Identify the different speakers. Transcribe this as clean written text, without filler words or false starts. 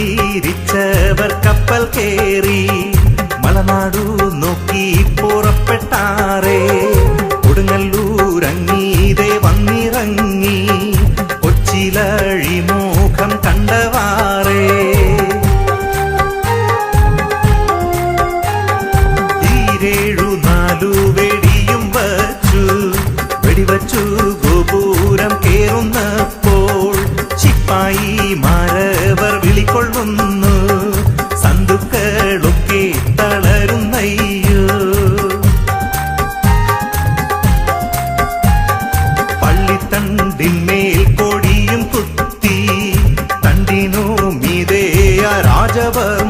Speaker 1: തിരിച്ചവർ കപ്പൽ കേറി മലനാടു നോക്കി പുറപ്പെട്ടാറേ. കൊടുങ്ങല്ലൂരങ്ങീതെ വന്നിറങ്ങി കൊച്ചിലഴിമുഖം കണ്ടവാറേ. ഈരേഴു നാലു വെടിവച്ചു ഗോപുരം കേറുന്നപ്പോൾ ശിപ്പായിമാരവർ വിളികൊള്ളുന്നു. സന്തുക്കളൊക്കെ തളരുന്നയ്യോ. പള്ളിത്തണ്ടിന്മേൽ കൊടിയും കുത്തി തണ്ടിനു മീതെ രാജവർ